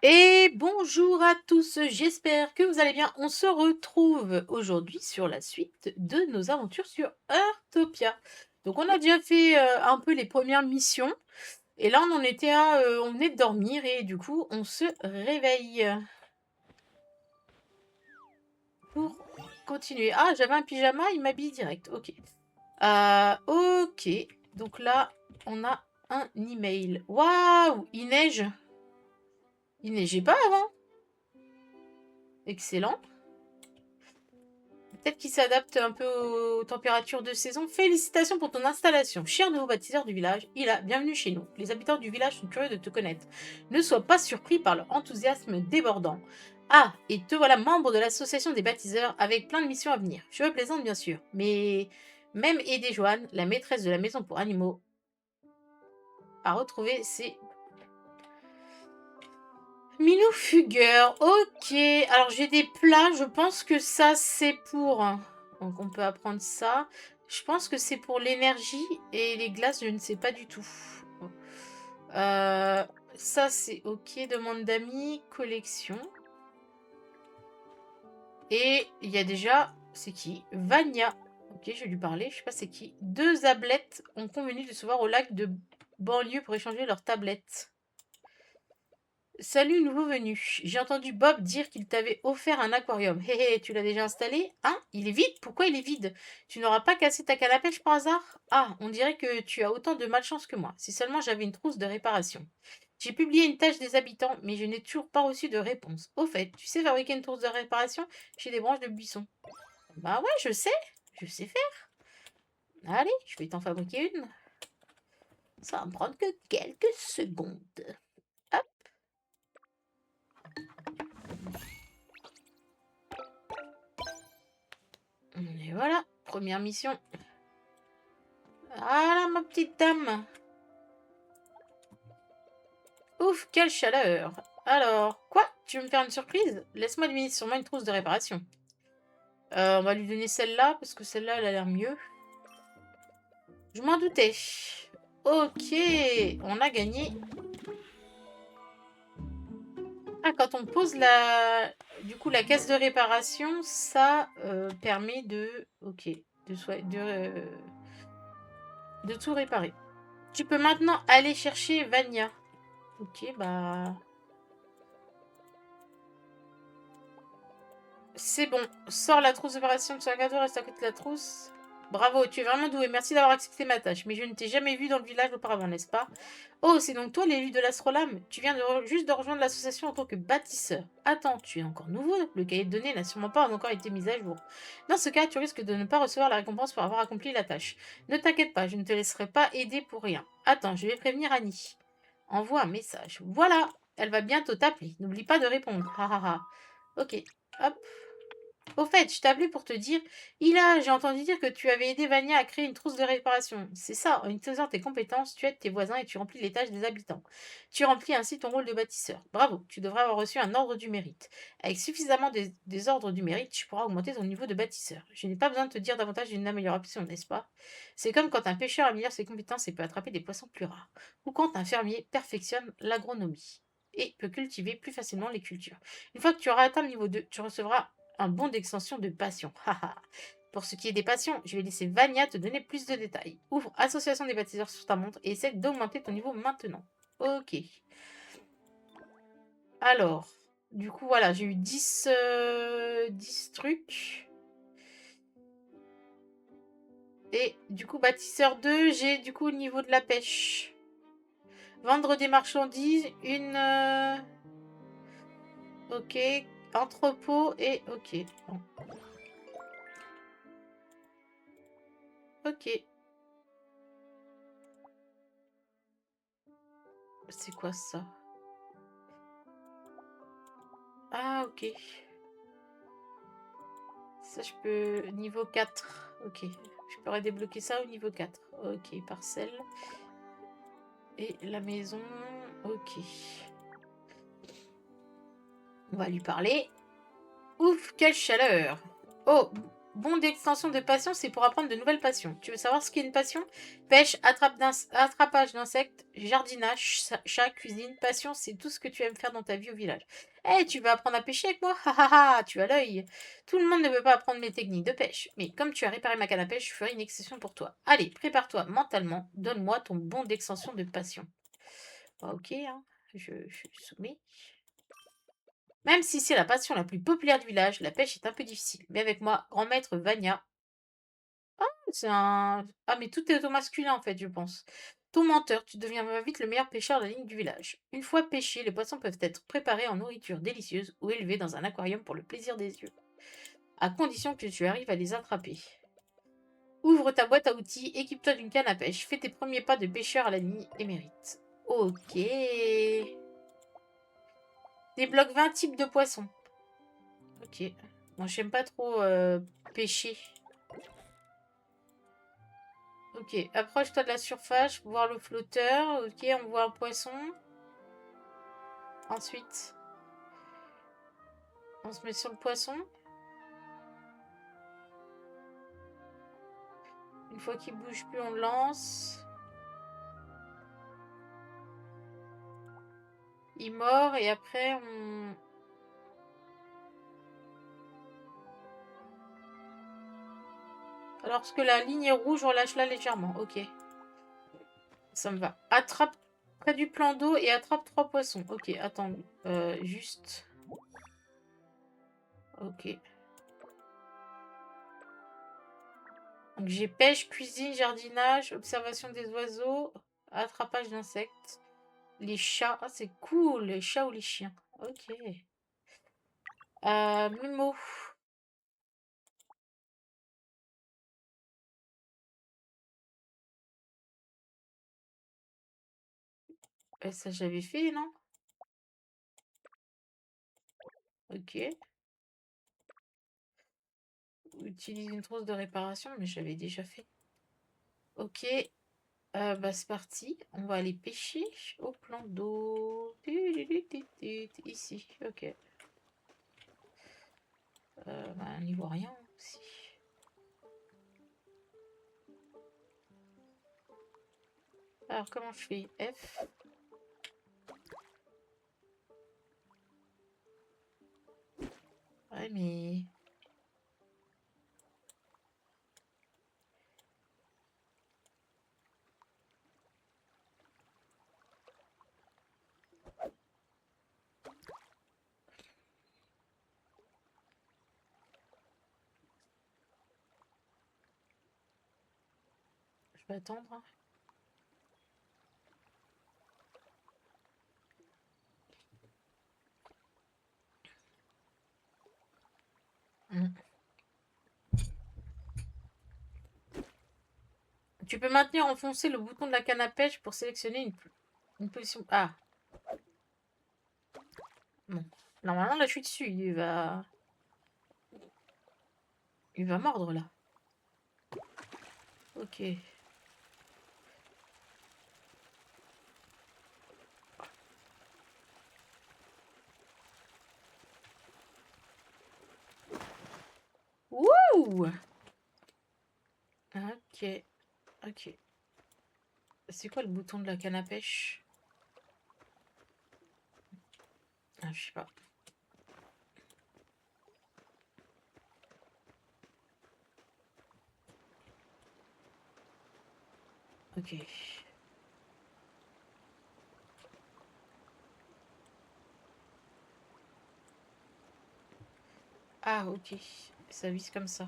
Et bonjour à tous, j'espère que vous allez bien. On se retrouve aujourd'hui sur la suite de nos aventures sur Heartopia. Donc on a déjà fait un peu les premières missions et là on en était à, on venait de dormir et du coup on se réveille pour continuer. Ah, j'avais un pyjama, il m'habille direct. Ok. Ok. Donc là on a un email. Waouh, il neige. Il neigeait pas avant. Excellent. Peut-être qu'il s'adapte un peu aux températures de saison. Félicitations pour ton installation, cher nouveau bâtisseur du village. Ila, bienvenue chez nous. Les habitants du village sont curieux de te connaître. Ne sois pas surpris par leur enthousiasme débordant. Ah, et te voilà membre de l'association des bâtisseurs avec plein de missions à venir. Je me plaisante bien sûr, mais même aider Joanne, la maîtresse de la maison pour animaux, à retrouver ses Minou Fugueur, ok. Alors j'ai des plats, je pense que ça c'est pour... Donc on peut apprendre ça. Je pense que c'est pour l'énergie et les glaces, je ne sais pas du tout. Euh, Ça c'est ok, demande d'amis, collection. Et il y a déjà, c'est qui? Vania. Ok, je vais lui parler, je sais pas c'est qui. Deux ablettes ont convenu de se voir au lac de banlieue pour échanger leurs tablettes. Salut nouveau venu. J'ai entendu Bob dire qu'il t'avait offert un aquarium. Hé hé, tu l'as déjà installé? Hein? Il est vide? Pourquoi il est vide? Tu n'auras pas cassé ta canne à pêche par hasard? Ah, on dirait que tu as autant de malchance que moi. Si seulement j'avais une trousse de réparation. J'ai publié une tâche des habitants, mais je n'ai toujours pas reçu de réponse. Au fait, tu sais fabriquer une trousse de réparation chez des branches de buisson? Bah ouais, je sais. Je sais faire. Allez, je vais t'en fabriquer une. Ça va me prendre que quelques secondes. Hop. Et voilà, première mission. Voilà, ma petite dame. Ouf, quelle chaleur. Alors, quoi? Tu veux me faire une surprise? Laisse-moi deviner sûrement une trousse de réparation. On va lui donner celle-là, parce que celle-là, elle a l'air mieux. Je m'en doutais. Ok, on a gagné. Ah, quand on pose la... Du coup, la caisse de réparation, ça permet de... Ok, de tout réparer. Tu peux maintenant aller chercher Vania. Ok, bah... C'est bon. Sors la trousse d'opération de son gâteau, reste à côté de la trousse. Bravo, tu es vraiment doué. Merci d'avoir accepté ma tâche. Mais je ne t'ai jamais vu dans le village auparavant, n'est-ce pas? Oh, c'est donc toi l'élu de l'Astrolabe? Tu viens juste de rejoindre l'association en tant que bâtisseur. Attends, tu es encore nouveau. Le cahier de données n'a sûrement pas encore été mis à jour. Dans ce cas, tu risques de ne pas recevoir la récompense pour avoir accompli la tâche. Ne t'inquiète pas, je ne te laisserai pas aider pour rien. Attends, je vais prévenir Annie. Envoie un message. Voilà, elle va bientôt t'appeler. N'oublie pas de répondre. Ha ha ha. Ok, hop. Au fait, je t'appelais pour te dire, Ila, j'ai entendu dire que tu avais aidé Vania à créer une trousse de réparation. C'est ça, en utilisant tes compétences, tu aides tes voisins et tu remplis les tâches des habitants. Tu remplis ainsi ton rôle de bâtisseur. Bravo, tu devrais avoir reçu un ordre du mérite. Avec suffisamment des ordres du mérite, tu pourras augmenter ton niveau de bâtisseur. Je n'ai pas besoin de te dire davantage d'une amélioration, n'est-ce pas? C'est comme quand un pêcheur améliore ses compétences et peut attraper des poissons plus rares, ou quand un fermier perfectionne l'agronomie et peut cultiver plus facilement les cultures. Une fois que tu auras atteint le niveau 2, tu recevras un bon d'extension de passion. Haha. Pour ce qui est des passions, je vais laisser Vania te donner plus de détails. Ouvre Association des bâtisseurs sur ta montre et essaie d'augmenter ton niveau maintenant. Ok. Alors, du coup, voilà, j'ai eu 10 trucs. Et du coup, bâtisseur 2, j'ai du coup le niveau de la pêche. Vendre des marchandises, une... Ok, entrepôt et... Ok. Bon. Ok. C'est quoi ça? Ah, ok. Ça, je peux... Niveau 4. Ok. Je pourrais débloquer ça au niveau 4. Ok, parcelle. Et la maison... Ok. On va lui parler. Ouf, quelle chaleur! Oh, bon d'extension de passion, c'est pour apprendre de nouvelles passions. Tu veux savoir ce qu'est une passion? Pêche, attrapage d'insectes, jardinage, chat, cuisine. Passion, c'est tout ce que tu aimes faire dans ta vie au village. Eh, tu veux apprendre à pêcher avec moi? Ha ha ha, tu as l'œil. Tout le monde ne peut pas apprendre mes techniques de pêche. Mais comme tu as réparé ma canne à pêche, je ferai une exception pour toi. Allez, prépare-toi mentalement. Donne-moi ton bon d'extension de passion. Ok, hein. Je soumets. Même si c'est la passion la plus populaire du village, la pêche est un peu difficile. Mais avec moi, grand maître Vania, c'est un... Ah, mais tout est au masculin en fait, je pense. Ton menteur, tu deviendras vite le meilleur pêcheur de la ligne du village. Une fois pêchés, les poissons peuvent être préparés en nourriture délicieuse ou élevés dans un aquarium pour le plaisir des yeux, à condition que tu arrives à les attraper. Ouvre ta boîte à outils, équipe-toi d'une canne à pêche, fais tes premiers pas de pêcheur à la ligne et mérite. Ok. Débloque 20 types de poissons. Ok. Moi, j'aime pas trop pêcher. Ok, approche-toi de la surface pour voir le flotteur. Ok, on voit un poisson. Ensuite, on se met sur le poisson. Une fois qu'il bouge plus, on le lance. Il mord et après on... Lorsque la ligne est rouge, relâche-la légèrement. Ok, ça me va. Attrape près du plan d'eau et attrape 3 poissons. Ok, attends. Juste... Ok. Donc j'ai pêche, cuisine, jardinage, observation des oiseaux, attrapage d'insectes. Les chats, ah, c'est cool, les chats ou les chiens. Ok. Mimo. Ça j'avais fait, non? Ok. Utilise une trousse de réparation, mais j'avais déjà fait. Ok. Bah c'est parti. On va aller pêcher au plan d'eau. Ici, ok. Bah, on n'y voit rien aussi. Alors comment je fais? F. Ouais mais... Je vais attendre, hein. Mm. Tu peux maintenir enfoncé le bouton de la canne à pêche pour sélectionner une position. Ah, non. Normalement, là, je suis dessus. Il va mordre, là. Ok. Wouh! Ok. Ok. C'est quoi le bouton de la canne à pêche? Ah, je sais pas. Ok. Ah, ok. Ça vise comme ça.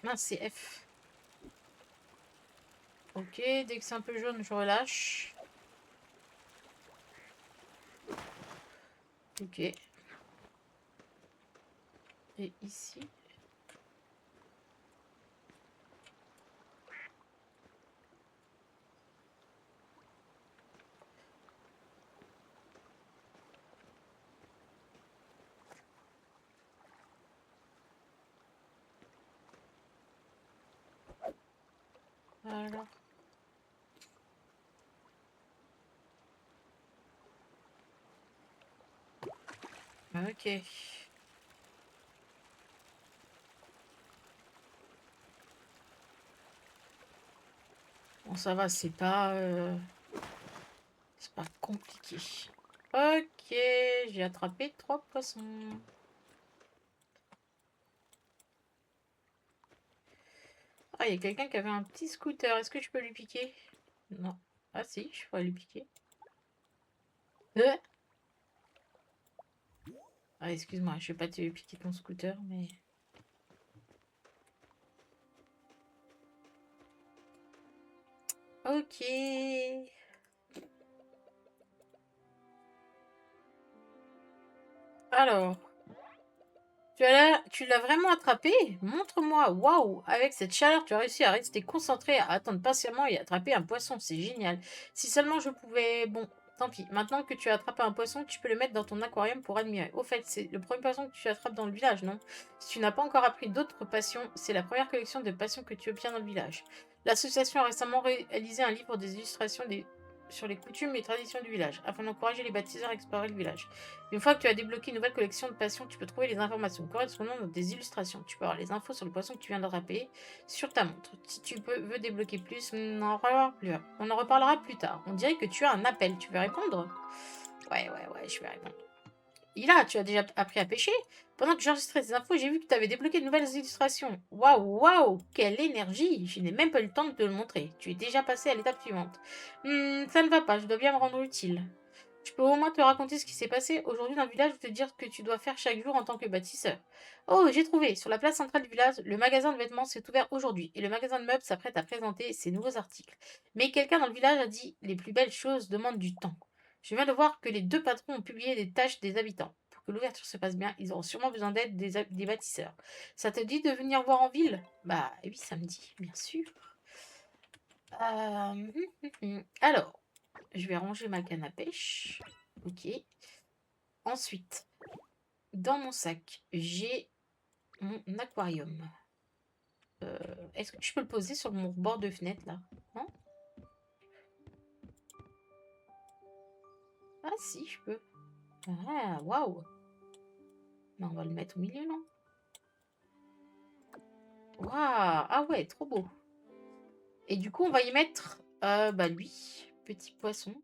Mince, c'est F. Ok, dès que c'est un peu jaune, je relâche. Ok. Et ici. Voilà. Ok. Bon, ça va, c'est pas compliqué. Ok, j'ai attrapé 3 poissons. Ah, il y a quelqu'un qui avait un petit scooter. Est-ce que je peux lui piquer? Non. Ah si, je pourrais lui piquer. Euh Ah, excuse-moi, je vais pas te piquer ton scooter, mais... Ok. Alors, tu l'as vraiment attrapé? Montre-moi. Waouh! Avec cette chaleur, tu as réussi à rester concentré, à attendre patiemment et à attraper un poisson. C'est génial. Si seulement je pouvais... Bon, tant pis. Maintenant que tu as attrapé un poisson, tu peux le mettre dans ton aquarium pour admirer. Au fait, c'est le premier poisson que tu attrapes dans le village, non? Si tu n'as pas encore appris d'autres passions, c'est la première collection de passions que tu obtiens dans le village. L'association a récemment réalisé un livre des illustrations sur les coutumes et traditions du village, afin d'encourager les baptiseurs à explorer le village. Une fois que tu as débloqué une nouvelle collection de passions, tu peux trouver les informations correspondant dans des illustrations. Tu peux avoir les infos sur le poisson que tu viens d'attraper sur ta montre. Si tu veux débloquer plus, on en reparlera plus tard. On dirait que tu as un appel. Tu veux répondre? Ouais, je vais répondre. Ila, tu as déjà appris à pêcher? Pendant que j'enregistrais ces infos, j'ai vu que tu avais débloqué de nouvelles illustrations. Waouh, quelle énergie! Je n'ai même pas eu le temps de te le montrer. Tu es déjà passé à l'étape suivante. Ça ne va pas, je dois bien me rendre utile. Je peux au moins te raconter ce qui s'est passé aujourd'hui dans le village ou te dire ce que tu dois faire chaque jour en tant que bâtisseur. Oh, j'ai trouvé. Sur la place centrale du village, le magasin de vêtements s'est ouvert aujourd'hui et le magasin de meubles s'apprête à présenter ses nouveaux articles. Mais quelqu'un dans le village a dit les plus belles choses demandent du temps. Je viens de voir que les 2 patrons ont publié les tâches des habitants. Pour que l'ouverture se passe bien, ils auront sûrement besoin d'aide des bâtisseurs. Ça te dit de venir voir en ville? Bah oui, ça me dit, bien sûr. Alors, je vais ranger ma canne à pêche. Ok. Ensuite, dans mon sac, j'ai mon aquarium. Est-ce que je peux le poser sur mon bord de fenêtre là? Non? Ah si, je peux. Ah, waouh! Mais on va le mettre au milieu, non? Waouh! Ah ouais, trop beau. Et du coup, on va y mettre bah lui, petit poisson.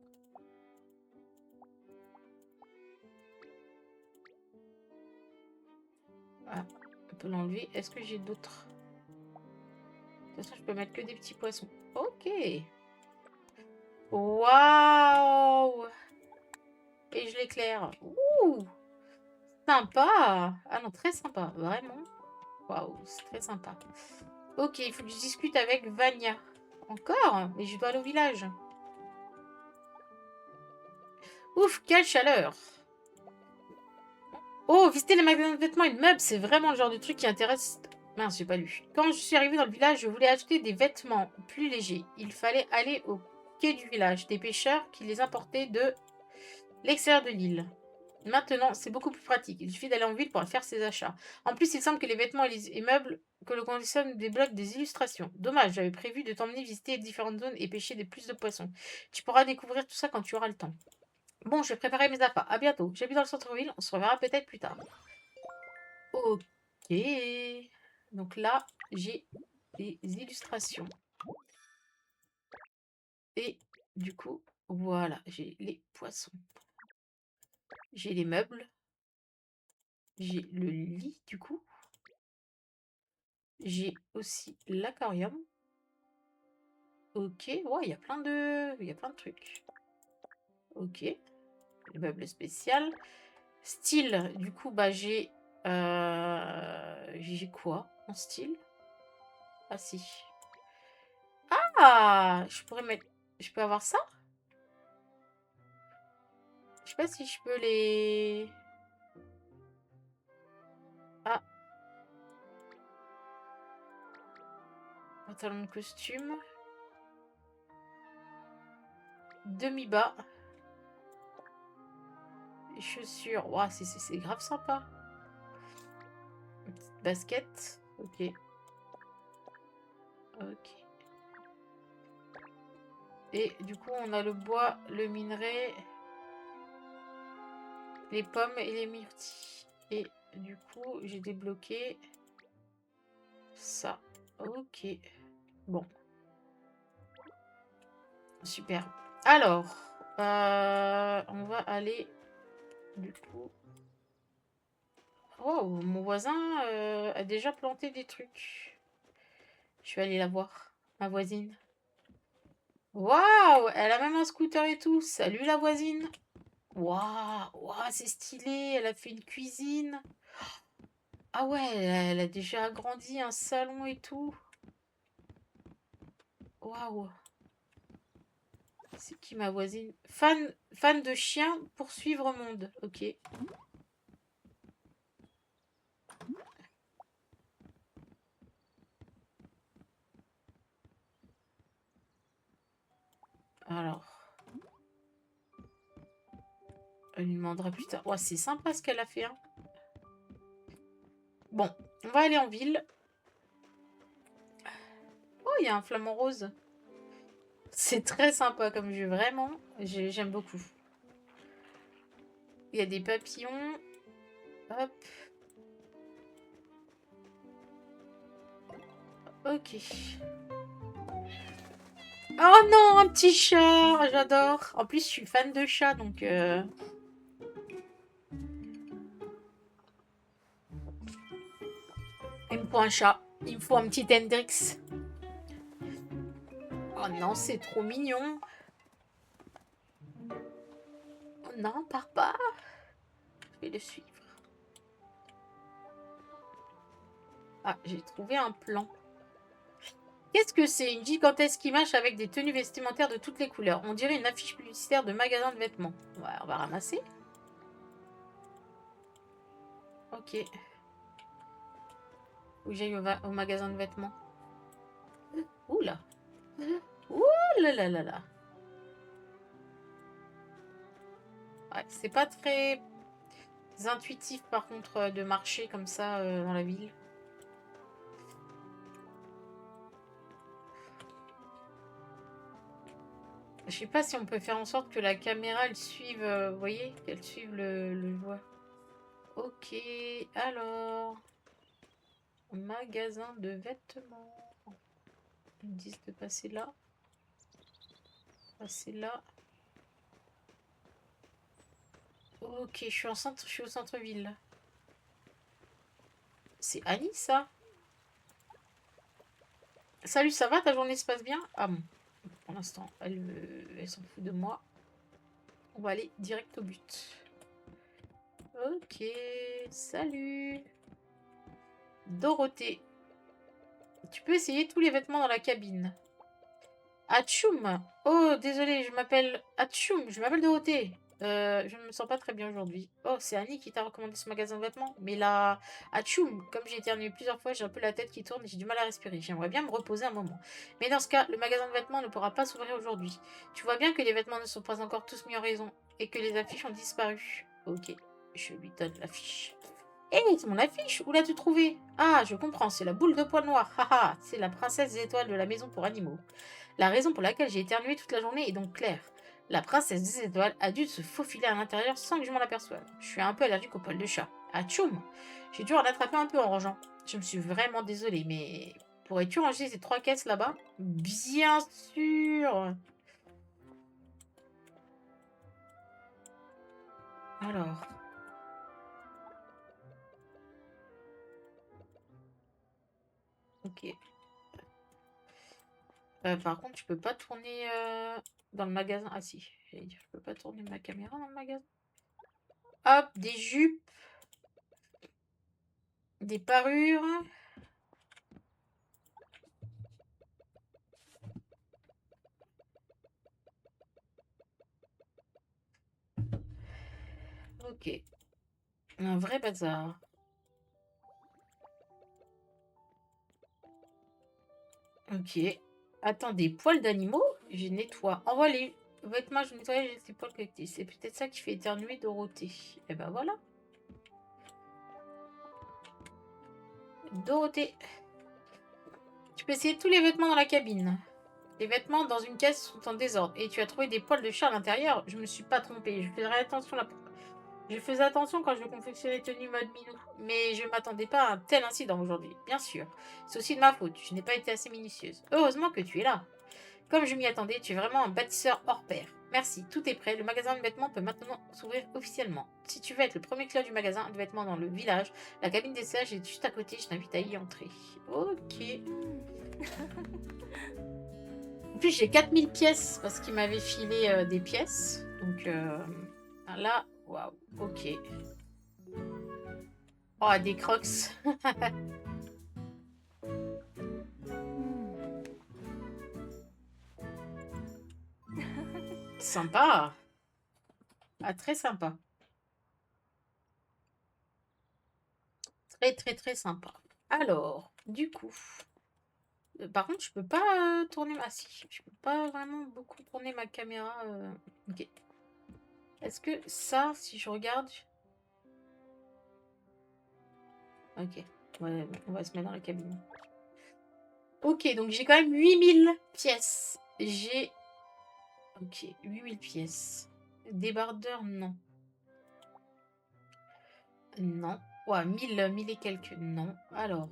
Ah, on peut l'enlever. Est-ce que j'ai d'autres? De toute façon, je peux mettre que des petits poissons. Ok. Waouh! Et je l'éclaire. Ouh! Sympa! Ah non, très sympa, vraiment. Waouh, c'est très sympa. Ok, il faut que je discute avec Vania. Encore? Mais je dois aller au village. Ouf, quelle chaleur! Oh, visiter les magasins de vêtements et de meubles, c'est vraiment le genre de truc qui intéresse... Mince, j'ai pas lu. Quand je suis arrivée dans le village, je voulais acheter des vêtements plus légers. Il fallait aller au quai du village, des pêcheurs qui les importaient de l'extérieur de l'île. Maintenant, c'est beaucoup plus pratique. Il suffit d'aller en ville pour faire ses achats. En plus, il semble que les vêtements et meubles que l'on consomme débloquent des illustrations. Dommage, j'avais prévu de t'emmener visiter différentes zones et pêcher des plus de poissons. Tu pourras découvrir tout ça quand tu auras le temps. Bon, je vais préparer mes affaires. À bientôt. J'habite dans le centre-ville. On se reverra peut-être plus tard. Ok. Donc là, j'ai des illustrations. Et du coup, voilà, j'ai les poissons. J'ai les meubles. J'ai le lit, du coup. J'ai aussi l'aquarium. Ok, ouais, il y a plein de trucs. Ok, le meuble spécial. Style, du coup, bah j'ai quoi en style? Ah si. Ah, je pourrais mettre, je peux avoir ça? Je sais pas si je peux les. Ah, pantalon de costume, demi-bas, chaussures. Ouah, c'est grave sympa. Une petite basket. Ok, ok. Et du coup, on a le bois, le minerai. les pommes et les myrtilles. Et du coup, j'ai débloqué ça. Ok. Bon. Super. Alors, on va aller du coup. Oh, mon voisin a déjà planté des trucs. Je vais aller la voir, ma voisine. Waouh, elle a même un scooter et tout. Salut la voisine. Waouh, waouh, c'est stylé. Elle a fait une cuisine. Ah ouais, elle a déjà agrandi un salon et tout. Waouh. C'est qui ma voisine? Fan de chiens pour suivre monde. Ok. Alors, elle lui demandera plus tard. Ouais, c'est sympa ce qu'elle a fait, hein. Bon, on va aller en ville. Oh, il y a un flamant rose. C'est très sympa comme jeu, vraiment. J'aime beaucoup. Il y a des papillons. Hop. Ok. Oh non, un petit chat. J'adore. En plus, je suis fan de chats, donc... Il me faut un chat. Il me faut un petit Hendrix. Oh non, c'est trop mignon. Oh non, pars pas. Je vais le suivre. Ah, j'ai trouvé un plan. Qu'est-ce que c'est? Une gigantesque image avec des tenues vestimentaires de toutes les couleurs. On dirait une affiche publicitaire de magasin de vêtements. Ouais, on va ramasser. Ok. Faut que j'aille au magasin de vêtements. Oula. Ouh là là là là. Ouais, c'est pas très intuitif par contre de marcher comme ça dans la ville. Je sais pas si on peut faire en sorte que la caméra elle suive, vous voyez, qu'elle suive le joueur. Ok, alors, magasin de vêtements. Ils me disent de passer là. Passer là. Ok, je suis au centre-ville. C'est Annie, ça? Salut, ça va? Ta journée se passe bien? Ah bon, pour l'instant, elle s'en fout de moi. On va aller direct au but. Ok, salut. Dorothée. Tu peux essayer tous les vêtements dans la cabine. Atchoum. Oh, désolé, je m'appelle Atchoum. Je m'appelle Dorothée. Je ne me sens pas très bien aujourd'hui. Oh, c'est Annie qui t'a recommandé ce magasin de vêtements. Mais là, Atchoum, comme j'ai éternué plusieurs fois, j'ai un peu la tête qui tourne et j'ai du mal à respirer. J'aimerais bien me reposer un moment. Mais dans ce cas, le magasin de vêtements ne pourra pas s'ouvrir aujourd'hui. Tu vois bien que les vêtements ne sont pas encore tous mis en raison et que les affiches ont disparu. Ok, je lui donne l'affiche. Hé, c'est mon affiche. Où l'as-tu trouvée? Ah, je comprends, c'est la boule de poil noir. Haha, c'est la princesse des étoiles de la maison pour animaux. La raison pour laquelle j'ai éternué toute la journée est donc claire. La princesse des étoiles a dû se faufiler à l'intérieur sans que je m'en aperçoive. Je suis un peu allergique aux poils de chat. Atchoum! J'ai dû en attraper un peu en rangeant. Je me suis vraiment désolée, mais pourrais-tu ranger ces 3 caisses là-bas? Bien sûr! Alors. Ok. Par contre, je peux pas tourner dans le magasin. Ah si, j'allais dire, je peux pas tourner ma caméra dans le magasin. Hop, des jupes. Des parures. Ok. Un vrai bazar. Ok. Attends, des poils d'animaux? Je nettoie. Envoie les vêtements, je nettoie les poils collectés. C'est peut-être ça qui fait éternuer Dorothée. Et ben voilà. Dorothée. Tu peux essayer tous les vêtements dans la cabine. Les vêtements dans une caisse sont en désordre. Et tu as trouvé des poils de chat à l'intérieur. Je me suis pas trompée. Je ferai attention Je faisais attention quand je confectionnais tenue mode minou, mais je ne m'attendais pas à un tel incident aujourd'hui, bien sûr. C'est aussi de ma faute, je n'ai pas été assez minutieuse. Heureusement que tu es là. Comme je m'y attendais, tu es vraiment un bâtisseur hors pair. Merci, tout est prêt, le magasin de vêtements peut maintenant s'ouvrir officiellement. Si tu veux être le premier client du magasin de vêtements dans le village, la cabine d'essayage est juste à côté, je t'invite à y entrer. Ok. En plus, j'ai 4000 pièces parce qu'il m'avait filé des pièces. Donc là, waouh, ok. Oh, des crocs. Sympa. Ah, très sympa. Très, très, très sympa. Alors, du coup, par contre, je peux pas tourner ma... Ah, si, je peux pas vraiment beaucoup tourner ma caméra. Ok. Est-ce que ça, si je regarde... Ok. Ouais, on va se mettre dans la cabine. Ok, donc j'ai quand même 8000 pièces. J'ai... Ok, 8000 pièces. Débardeur, non. Non. Ouais, 1000 et quelques. Non. Alors.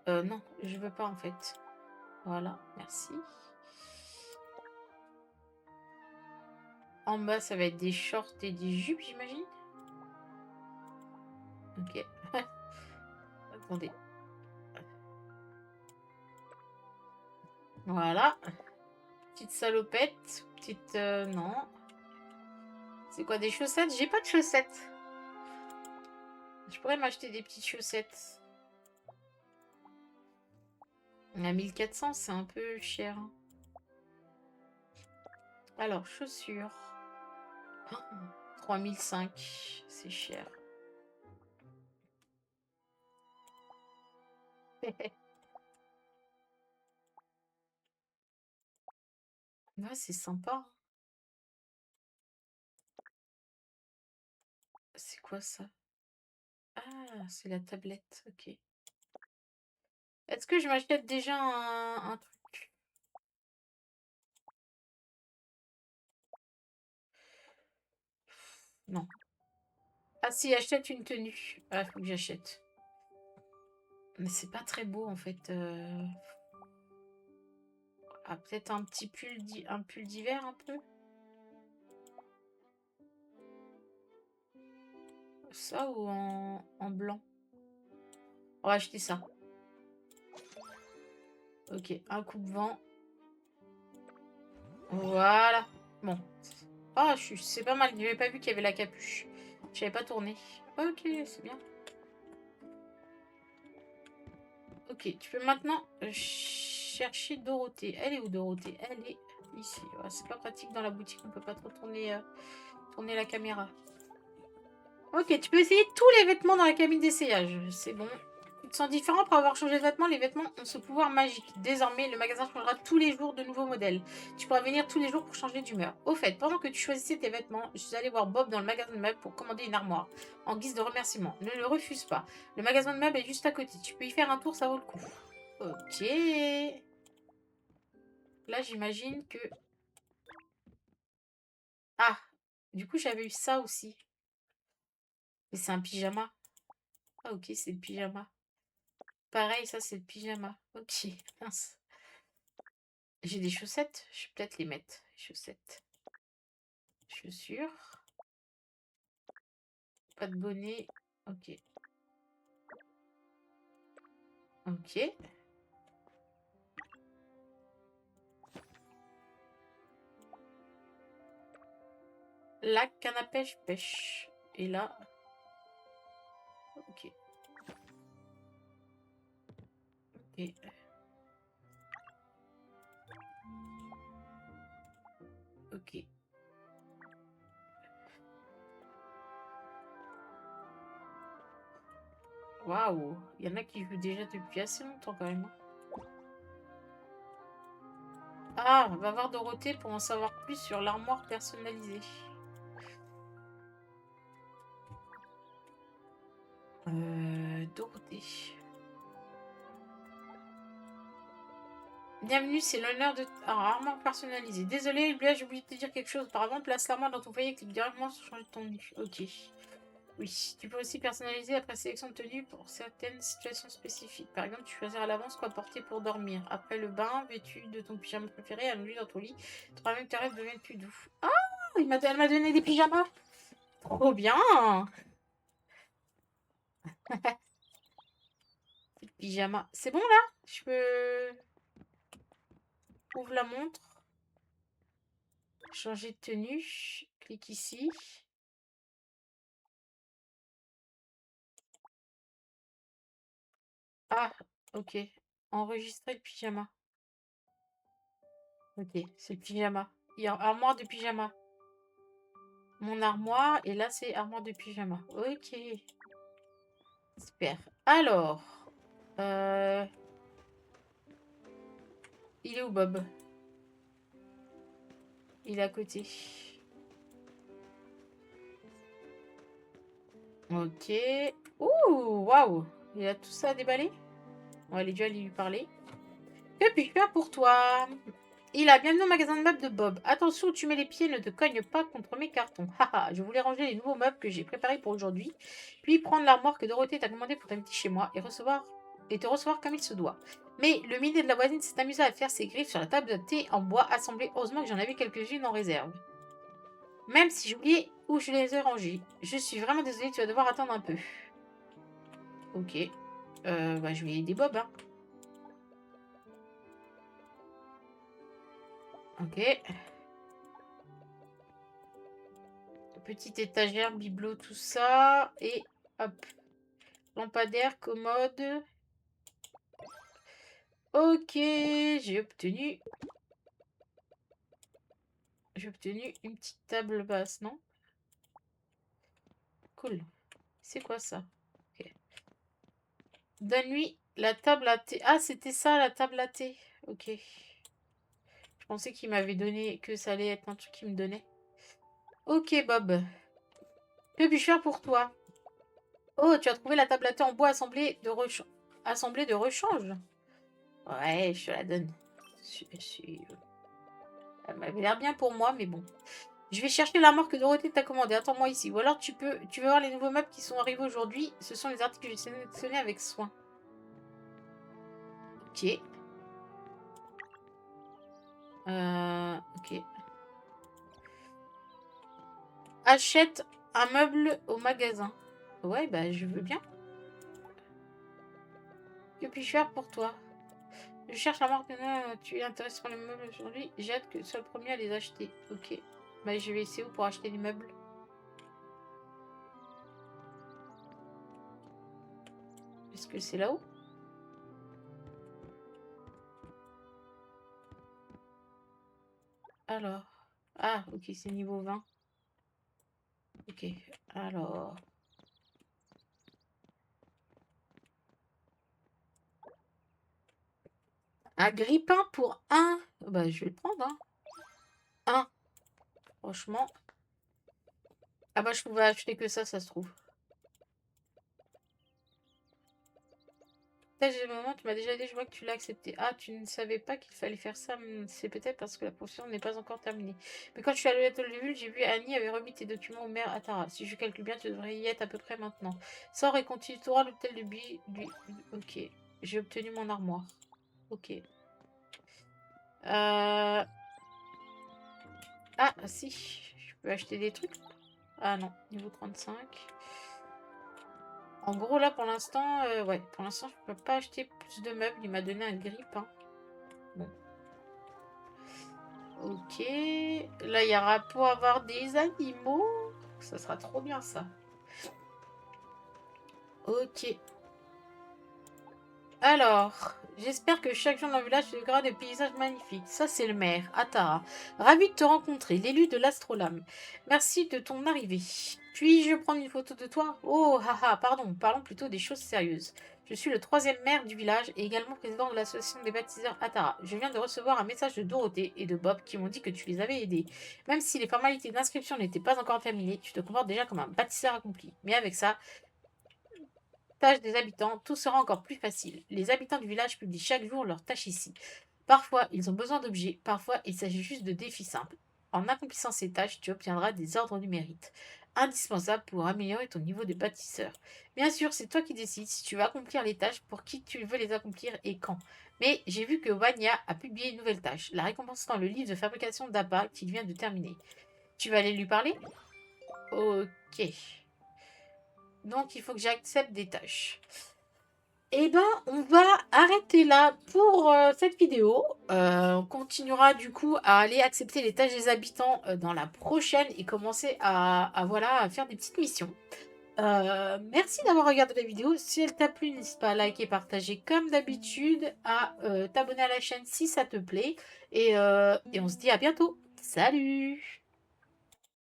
Non, je veux pas en fait. Voilà, merci. En bas, ça va être des shorts et des jupes, j'imagine. Ok. Attendez. Voilà. Petite salopette. Petite... non. C'est quoi, des chaussettes? J'ai pas de chaussettes. Je pourrais m'acheter des petites chaussettes. À 1400, c'est un peu cher. Alors, chaussures. Oh, 3005, c'est cher. Ouais, c'est sympa. C'est quoi ça? Ah, c'est la tablette, ok. Est-ce que je m'achète déjà un truc? Non. Ah si, achète une tenue. Ah, faut que j'achète. Mais c'est pas très beau en fait. Ah, peut-être un petit pull, un pull d'hiver un peu. Ça ou en blanc? On va acheter ça. Ok, un coupe-vent. Voilà. Bon. Ah, c'est pas mal. J'avais pas vu qu'il y avait la capuche. J'avais pas tourné. Ok, c'est bien. Ok, tu peux maintenant chercher Dorothée. Elle est où Dorothée? Elle est ici. Ouais, c'est pas pratique dans la boutique, on peut pas trop tourner la caméra. Ok, tu peux essayer tous les vêtements dans la cabine d'essayage. C'est bon. Ils sont différents pour avoir changé de vêtements. Les vêtements ont ce pouvoir magique. Désormais, le magasin changera tous les jours de nouveaux modèles. Tu pourras venir tous les jours pour changer d'humeur. Au fait, pendant que tu choisissais tes vêtements, je suis allée voir Bob dans le magasin de meubles pour commander une armoire. En guise de remerciement. Ne le refuse pas. Le magasin de meubles est juste à côté. Tu peux y faire un tour, ça vaut le coup. Ok. Là, j'imagine que... Ah, du coup, j'avais eu ça aussi. Mais c'est un pyjama. Ah, ok, c'est le pyjama. Pareil, ça, c'est le pyjama. Ok, mince. J'ai des chaussettes. Je vais peut-être les mettre. Chaussettes. Chaussures. Pas de bonnet. Ok. Ok. La canne à pêche pêche. Et là... Ok. Ok. Ok. Waouh. Il y en a qui jouent déjà depuis assez longtemps quand même. Ah, on va voir Dorothée pour en savoir plus sur l'armoire personnalisée. Dorothée. Bienvenue, c'est l'honneur de... armoire personnalisée. Désolé, là j'ai oublié de te dire quelque chose auparavant. Place l'armoire dans ton foyer, clique directement sur changer de tenue. Ok. Oui, tu peux aussi personnaliser après sélection de tenue pour certaines situations spécifiques. Par exemple, tu choisis à l'avance quoi porter pour dormir. Après le bain, vêtu de ton pyjama préféré, allongé dans ton lit, tu même que tes rêves deviennent plus doux. Ah, elle m'a donné des pyjamas. Trop bien. Pyjama. C'est bon là? Je peux... Ouvre la montre. Changer de tenue. Clique ici. Ah, ok. Enregistrer le pyjama. Ok, c'est le pyjama. Il y a armoire de pyjama. Mon armoire, et là c'est armoire de pyjama. Ok. Super. Alors, euh, il est où Bob? Il est à côté. Ok. Ouh, waouh. Il a tout ça à déballer? On va aller déjà lui parler. Que puis-je faire pour toi? Il a bienvenue au magasin de meubles de Bob. Attention où tu mets les pieds, ne te cogne pas contre mes cartons. Haha, je voulais ranger les nouveaux meubles que j'ai préparés pour aujourd'hui, puis prendre l'armoire que Dorothée t'a commandée pour t'inviter chez moi et te recevoir comme il se doit. Mais le minet de la voisine s'est amusé à faire ses griffes sur la table de thé en bois assemblée. Heureusement que j'en avais quelques-unes en réserve. Même si j'ai oublié où je les ai rangées. Je suis vraiment désolée, tu vas devoir attendre un peu. Ok. Bah, je vais aider Bob, hein. Ok. Petite étagère, bibelot, tout ça. Et hop. Lampadaire, commode. Ok, j'ai obtenu... J'ai obtenu une petite table basse, non? Cool. C'est quoi ça? Ok. Donne-lui la table à thé. Ah, c'était ça, la table à thé. Ok. Je pensais qu'il m'avait donné... Que ça allait être un truc qu'il me donnait. Ok, Bob. Que puis-je faire pour toi? Oh, tu as trouvé la table à thé en bois assemblée de rechange. Ouais, je te la donne. Elle m'avait l'air bien pour moi, mais bon. Je vais chercher l'armoire que Dorothée t'a commandée. Attends-moi ici. Ou alors tu veux voir les nouveaux meubles qui sont arrivés aujourd'hui. Ce sont les articles que j'ai sélectionnés avec soin. Ok. Ok. Achète un meuble au magasin. Ouais, bah je veux bien. Que puis-je faire pour toi? Je cherche l'armoire que tu es intéressé par les meubles aujourd'hui. J'ai hâte que tu sois le premier à les acheter. Ok. Bah je vais essayer où pour acheter des meubles. Est-ce que c'est là-haut? Alors. Ah, ok, c'est niveau 20. Ok, alors... Un grille-pain pour un. Bah, je vais le prendre, hein. Un. Franchement. Ah bah, je pouvais acheter que ça se trouve. Là, j'ai le moment, tu m'as déjà dit, je vois que tu l'as accepté. Ah, tu ne savais pas qu'il fallait faire ça. C'est peut-être parce que la profession n'est pas encore terminée. Mais quand je suis allée à l'hôtel de ville, j'ai vu Annie avait remis tes documents au maire à Tara. Si je calcule bien, tu devrais y être à peu près maintenant. Sors et continue tout droit à l'hôtel de Ok. J'ai obtenu mon armoire. Ok. Ah, si. Je peux acheter des trucs. Ah non, niveau 35. En gros, là, pour l'instant, ouais, pour l'instant, je peux pas acheter plus de meubles. Il m'a donné un grille-pain. Bon. Ok. Là, il y aura pour avoir des animaux. Ça sera trop bien, ça. Ok. Alors, j'espère que chaque jour dans le village te verra des paysages magnifiques. Ça, c'est le maire, Atara. Ravi de te rencontrer, l'élu de l'Astrolabe. Merci de ton arrivée. Puis-je prendre une photo de toi? Oh, haha, pardon, parlons plutôt des choses sérieuses. Je suis le troisième maire du village et également président de l'association des baptiseurs Atara. Je viens de recevoir un message de Dorothée et de Bob qui m'ont dit que tu les avais aidés. Même si les formalités d'inscription n'étaient pas encore terminées, tu te comportes déjà comme un bâtisseur accompli. Mais avec ça, tâches des habitants, tout sera encore plus facile. Les habitants du village publient chaque jour leurs tâches ici. Parfois, ils ont besoin d'objets, parfois, il s'agit juste de défis simples. En accomplissant ces tâches, tu obtiendras des ordres du mérite, indispensables pour améliorer ton niveau de bâtisseur. Bien sûr, c'est toi qui décides si tu veux accomplir les tâches, pour qui tu veux les accomplir et quand. Mais j'ai vu que Wanya a publié une nouvelle tâche, la récompense dans le livre de fabrication d'ABBA qu'il vient de terminer. Tu vas aller lui parler? Ok. Donc, il faut que j'accepte des tâches. Eh ben, on va arrêter là pour cette vidéo. On continuera du coup à aller accepter les tâches des habitants dans la prochaine et commencer voilà, à faire des petites missions. Merci d'avoir regardé la vidéo. Si elle t'a plu, n'hésite pas à liker, partager comme d'habitude, à t'abonner à la chaîne si ça te plaît. Et on se dit à bientôt. Salut!